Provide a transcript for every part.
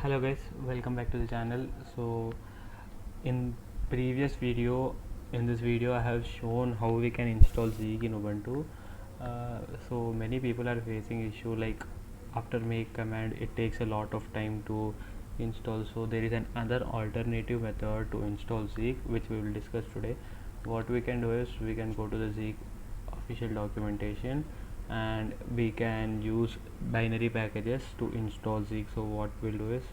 Hello guys, welcome back to the channel. So in previous video, in this video I have shown how we can install Zeek in Ubuntu. So many people are facing issue like after make command it takes a lot of time to install. So there is another alternative method to install Zeek which we will discuss today. What we can do is we can go to the Zeek official documentation and we can use binary packages to install Zeek. So what we'll do is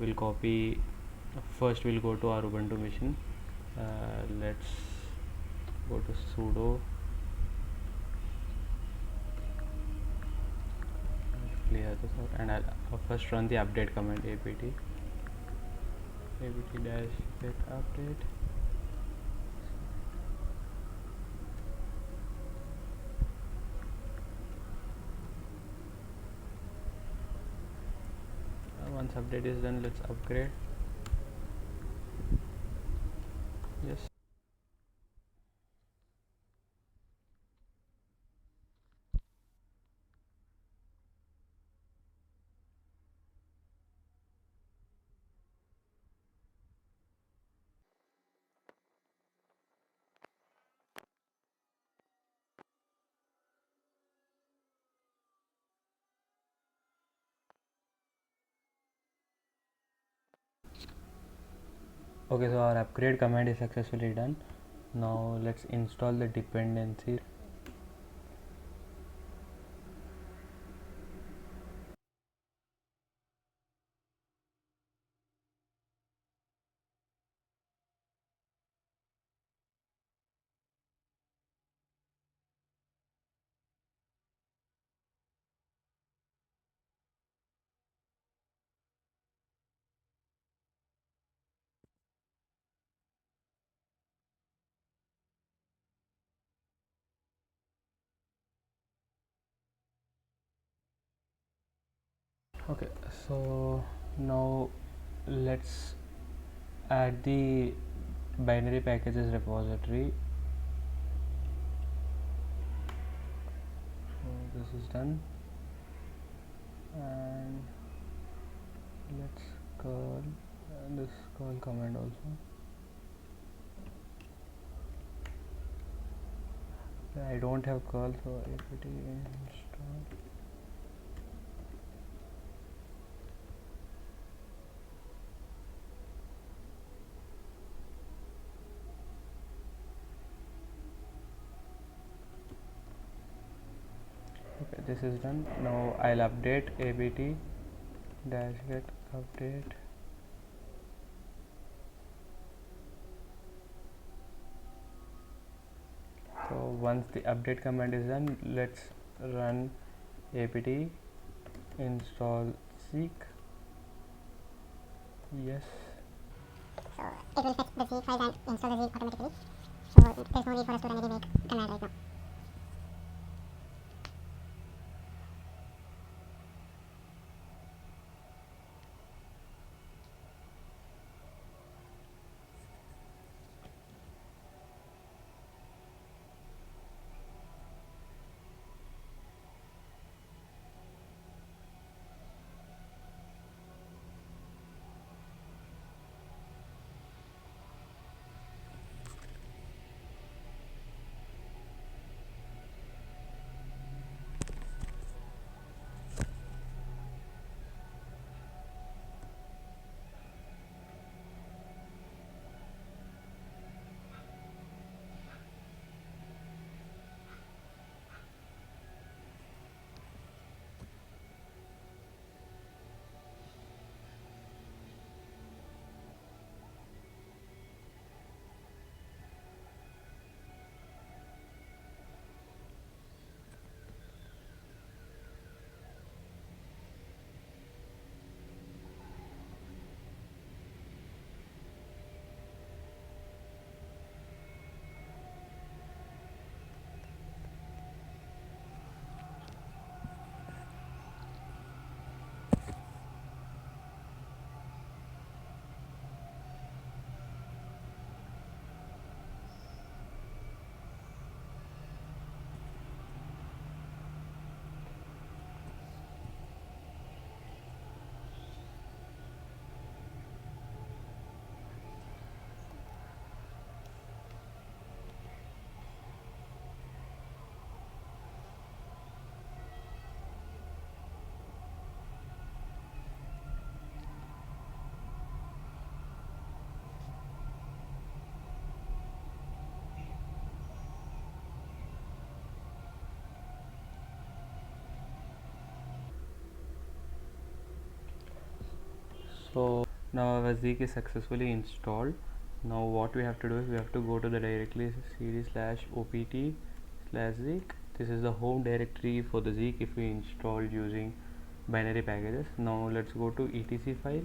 we'll copy, first we'll go to our Ubuntu machine. Let's go to sudo clear this out, and I'll first run the update command apt dash get update. Once update is done, let's upgrade. Yes. Okay, so our upgrade command is successfully done. Now let's install the dependency. Okay, so now let's add the binary packages repository. So this is done, and let's curl this curl command also. I don't have curl, so apt install. Okay, this is done. Now I'll update apt dash get update. So once the update command is done, let's run apt install Zeek. Yes. So it will fetch the Zeek file and install the Zeek automatically. So there's no need for us to run any make command right now. So now our Zeek is successfully installed. Now what we have to do is we have to go to the directory cd/opt/Zeek. This is the home directory for the Zeek if we installed using binary packages. Now let's go to etc file.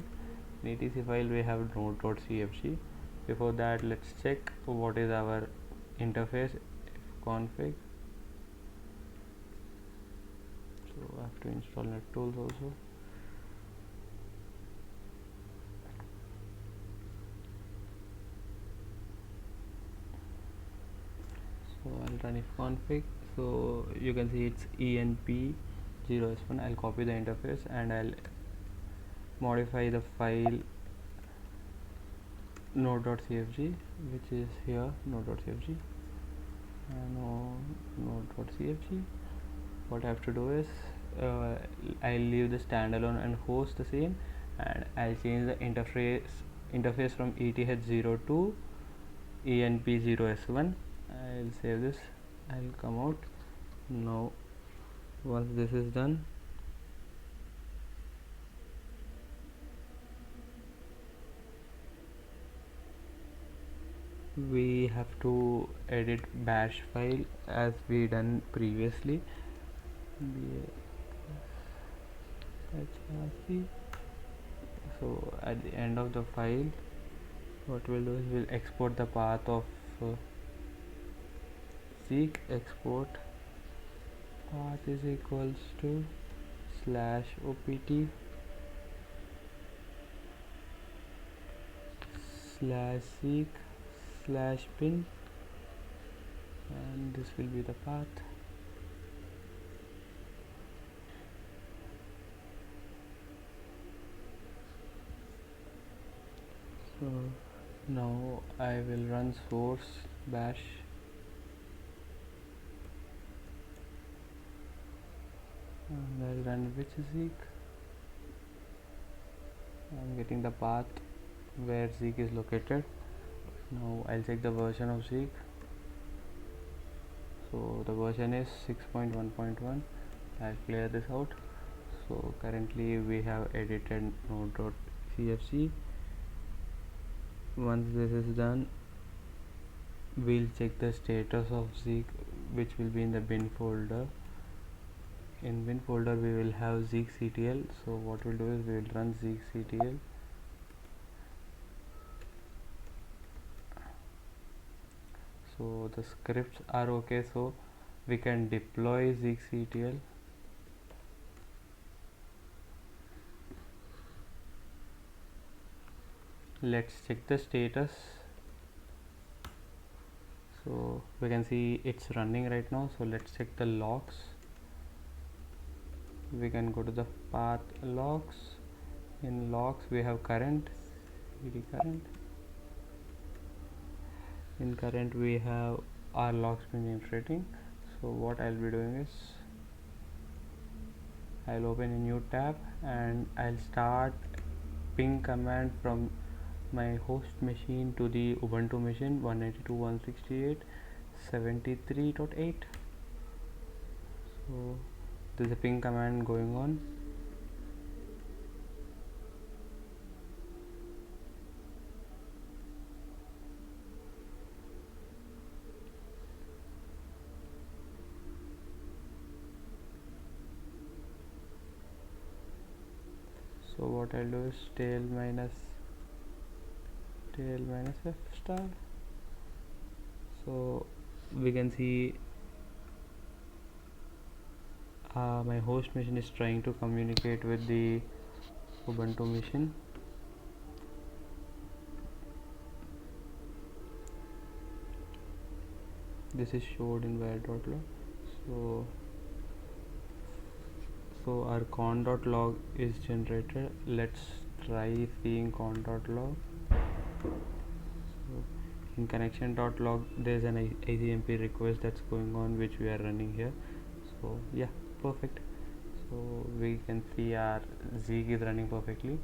In etc file we have node.cfg. Before that, let's check what is our interface config. So I have to install NetTools also. So I'll run if config. So you can see it's enp0s1. I'll copy the interface and I'll modify the file node.cfg, which is here node.cfg and node.cfg. What I have to do is I'll leave the standalone and host the same, and I'll change the interface from eth0 to enp0s1. I'll save this. I'll come out. Now once this is done, we have to edit bash file as we done previously. So at the end of the file, what we'll do is we'll export the path of Zeek. Export path is equals to /opt/Zeek/bin, and this will be the path. So now I will run source bash and I'll run which Zeek. I'm getting the path where Zeek is located. Now I'll check the version of Zeek. So the version is 6.1.1. I'll clear this out. So currently we have edited node.cfg. Once this is done, we'll check the status of Zeek, which will be in the bin folder. In bin folder we will have zeekctl. So what we'll do is we will run zeekctl. So the scripts are okay, so we can deploy zeekctl. Let's check the status. So we can see it's running right now. So let's check the logs. We can go to the path logs. In logs we have current, cd current. In current we have our logs been inflating. So what I'll be doing is I'll open a new tab and I'll start ping command from my host machine to the Ubuntu machine 192.168.73.8. So there's a ping command going on. So what I'll do is tail minus f star. So we can see my host machine is trying to communicate with the Ubuntu machine. This is showed in where.log. So our con.log is generated. Let's try seeing con.log. So in connection.log there's an ICMP request that's going on, which we are running here. So yeah, perfect. So we can see our Zeek is running perfectly.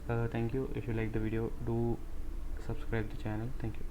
Thank you. If you like the video, do subscribe the channel. Thank you.